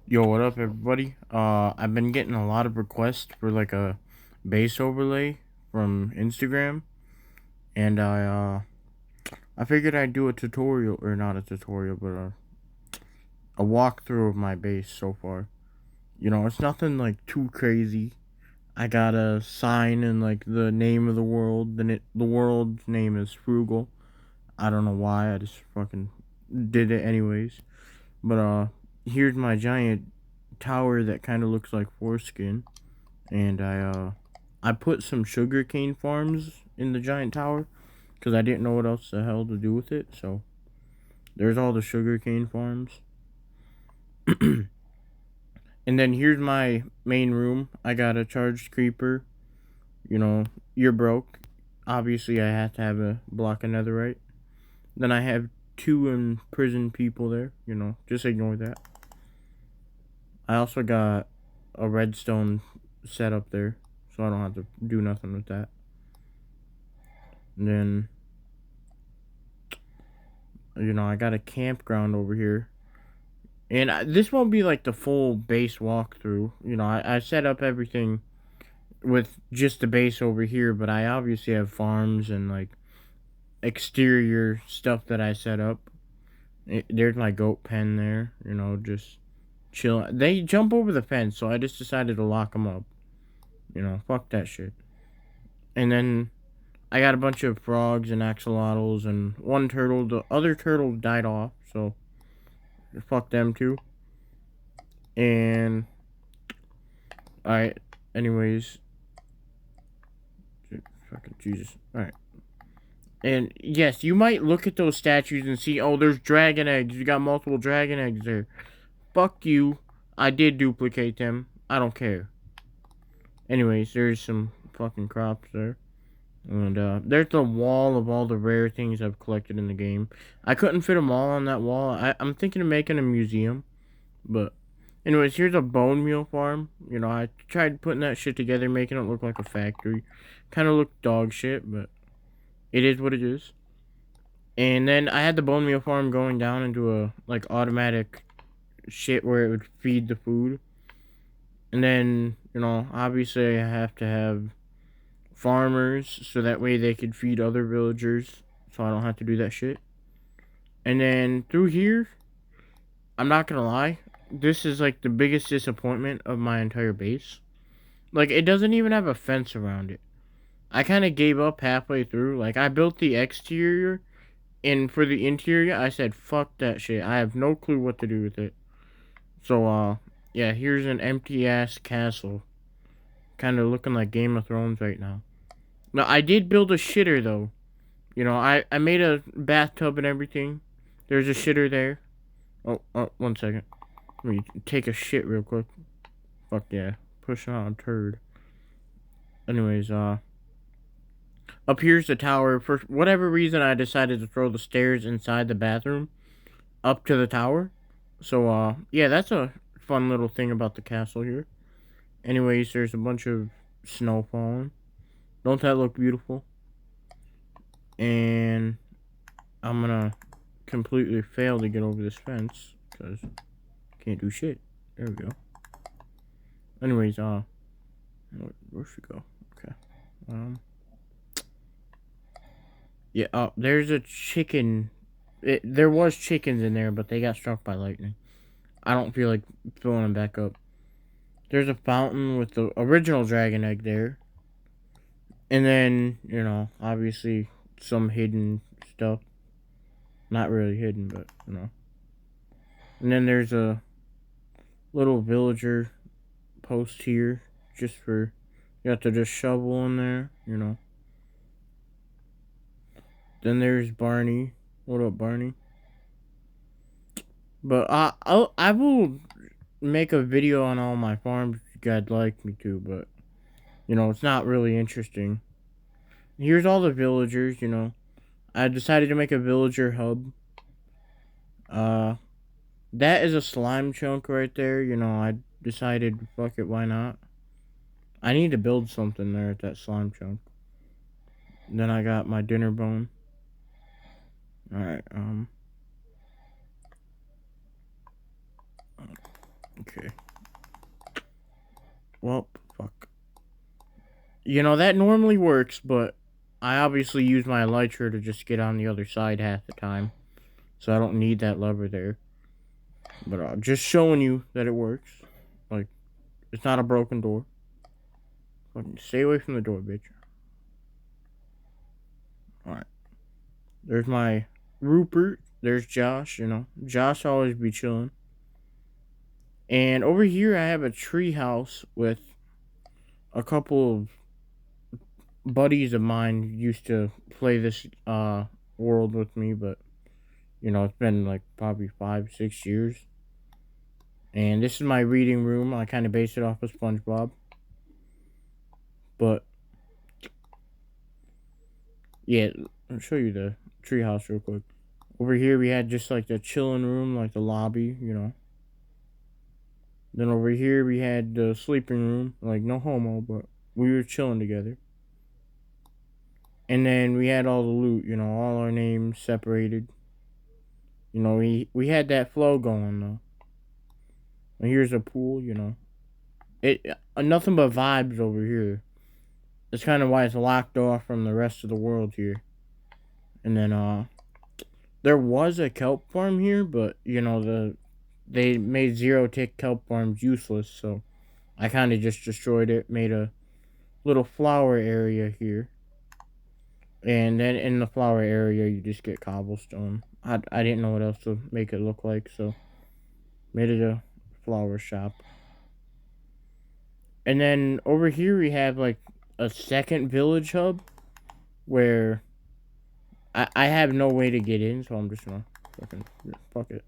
Yo, what up, everybody? I've been getting a lot of requests for like a base overlay from Instagram, and I figured I'd do a tutorial, or not a tutorial, but a walkthrough of my base so far. It's nothing like too crazy. I got a sign and like the name of the world. The world's name is Frugal. I don't know why. I just fucking did it anyways. But here's my giant tower that kind of looks like foreskin. And I put some sugarcane farms in the giant tower because I didn't know what else the hell to do with it. So there's all the sugarcane farms. And then here's my main room. I got a charged creeper. You know, you're broke. Obviously, I have to have a block of netherite. Then I have two imprisoned people there. Just ignore that. I also got a redstone set up there, so I don't have to do nothing with that. And then I got a campground over here. And this won't be like the full base walkthrough. I set up everything with just the base over here, but I obviously have farms and like exterior stuff that I set up. There's my goat pen there, just chill. They jump over the fence, so I just decided to lock them up. Fuck that shit. And then I got a bunch of frogs and axolotls and one turtle. The other turtle died off, so fuck them too. And alright, anyways, fucking Jesus. Alright. And yes, you might look at those statues and see, oh, there's dragon eggs. You got multiple dragon eggs there. Fuck you. I did duplicate them. I don't care. Anyways, there's some fucking crops there. And there's the wall of all the rare things I've collected in the game. I couldn't fit them all on that wall. I'm thinking of making a museum. But anyways, here's a bone meal farm. I tried putting that shit together, making it look like a factory. Kind of looked dog shit, but it is what it is. And then I had the bone meal farm going down into a like automatic shit where it would feed the food. And then, obviously I have to have farmers so that way they could feed other villagers so I don't have to do that shit. And then through here, I'm not gonna lie, this is like the biggest disappointment of my entire base. Like, it doesn't even have a fence around it. I kind of gave up halfway through. Like, I built the exterior, and for the interior, I said, fuck that shit. I have no clue what to do with it. So, yeah, here's an empty ass castle. Kind of looking like Game of Thrones right now. Now, I did build a shitter, though. I made a bathtub and everything. There's a shitter there. Oh, 1 second. Let me take a shit real quick. Fuck yeah. Pushing out a turd. Anyways, up here's the tower. For whatever reason, I decided to throw the stairs inside the bathroom up to the tower. So, yeah, that's a fun little thing about the castle here. Anyways, there's a bunch of snow falling. Don't that look beautiful? And I'm gonna completely fail to get over this fence because can't do shit. There we go. Anyways, where should we go? Okay. Yeah. There's a chicken. There was chickens in there, but they got struck by lightning. I don't feel like filling them back up. There's a fountain with the original dragon egg there, and then obviously some hidden stuff. Not really hidden, but And then there's a little villager post here, just for you have to just shovel in there. Then there's Barney. What up, Barney? But I will make a video on all my farms if you guys like me to, but it's not really interesting. Here's all the villagers. I decided to make a villager hub. Uh, that is a slime chunk right there. I decided, fuck it, why not? I need to build something there at that slime chunk. Then I got my dinner bone. Alright, okay. Okay. Well, fuck. You know, that normally works, but I obviously use my elytra to just get on the other side half the time. So I don't need that lever there. But just showing you that it works. Like, it's not a broken door. Fucking stay away from the door, bitch. Alright. There's my Rupert. There's Josh, you know. Josh always be chilling. And over here I have a tree house with a couple of buddies of mine who used to play this world with me, but you know, it's been like probably 5, 6 years. And this is my reading room. I kind of based it off of SpongeBob. But yeah, I'll show you the treehouse real quick. Over here we had just like the chilling room, like the lobby, you know. Then over here we had the sleeping room, like no homo, but we were chilling together. And then we had all the loot, you know, all our names separated. You know, we had that flow going though. And here's a pool, you know. It nothing but vibes over here. That's kind of why it's locked off from the rest of the world here. And then there was a kelp farm here, but you know they made zero tick kelp farms useless, so I kind of just destroyed it, made a little flower area here. And then in the flower area you just get cobblestone. I didn't know what else to make it look like, so made it a flower shop. And then over here we have like a second village hub where I have no way to get in, so I'm just gonna fucking fuck it.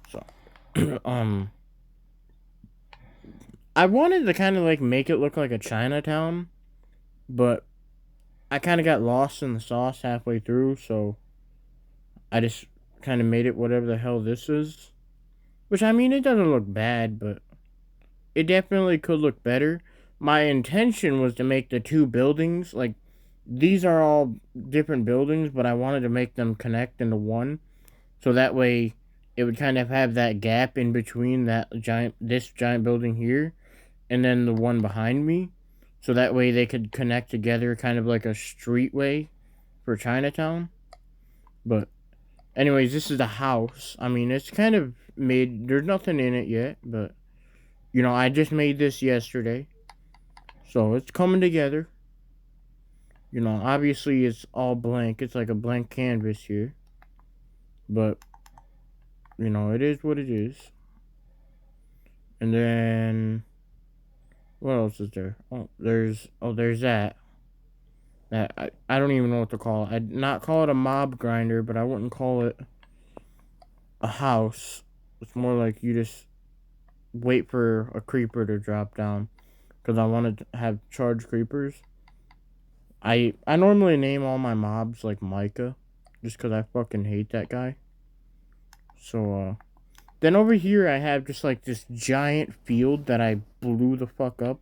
So I wanted to kind of like make it look like a Chinatown, but I kind of got lost in the sauce halfway through, so I just kind of made it whatever the hell this is. Which, I mean, it doesn't look bad, but it definitely could look better. My intention was to make the two buildings, like, these are all different buildings, but I wanted to make them connect into one. So that way, it would kind of have that gap in between this giant building here, and then the one behind me. So that way they could connect together kind of like a streetway for Chinatown. But anyways, this is the house. I mean, it's kind of made, there's nothing in it yet, but you know, I just made this yesterday. So it's coming together. You know, obviously it's all blank. It's like a blank canvas here. But you know, it is what it is. And then what else is there? There's that. I don't even know what to call it. I'd not call it a mob grinder, but I wouldn't call it a house. It's more like you just wait for a creeper to drop down. Because I wanted to have charged creepers. I normally name all my mobs like Micah. Just because I fucking hate that guy. So, then over here I have just like this giant field that I blew the fuck up.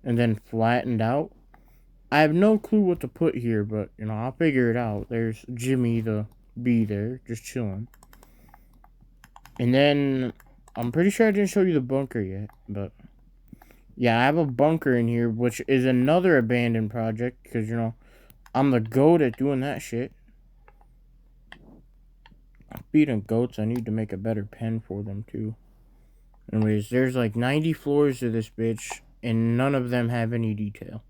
And then flattened out. I have no clue what to put here, but, you know, I'll figure it out. There's Jimmy the bee there, just chilling. And then, I'm pretty sure I didn't show you the bunker yet, but... yeah, I have a bunker in here, which is another abandoned project, because, you know, I'm the goat at doing that shit. Feeding goats, I need to make a better pen for them, too. Anyways, there's like 90 floors to this bitch, and none of them have any detail.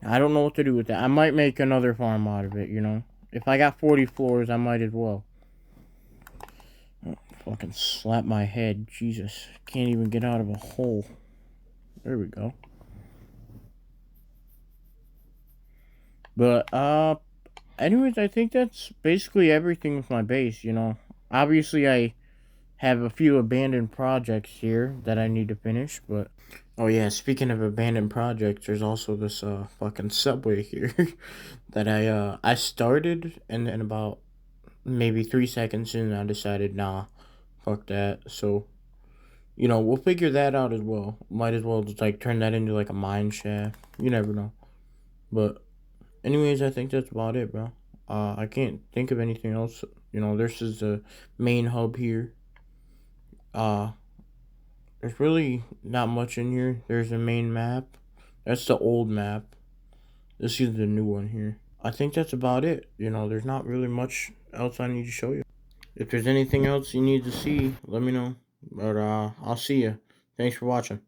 I don't know what to do with that. I might make another farm out of it, you know. If I got 40 floors, I might as well. Oh, fucking slap my head. Jesus. Can't even get out of a hole. There we go. But, anyways, I think that's basically everything with my base, you know. Obviously, I have a few abandoned projects here that I need to finish, but... oh yeah, speaking of abandoned projects, there's also this fucking subway here that I started, and then about maybe 3 seconds in I decided, nah, fuck that. So, you know, we'll figure that out as well. Might as well just like turn that into like a mine shaft. You never know. But anyways, I think that's about it, bro. I can't think of anything else. You know, this is the main hub here. Uh There's really not much in here. There's the main map. That's the old map. This is the new one here. I think that's about it. You know, there's not really much else I need to show you. If there's anything else you need to see, let me know. But I'll see you. Thanks for watching.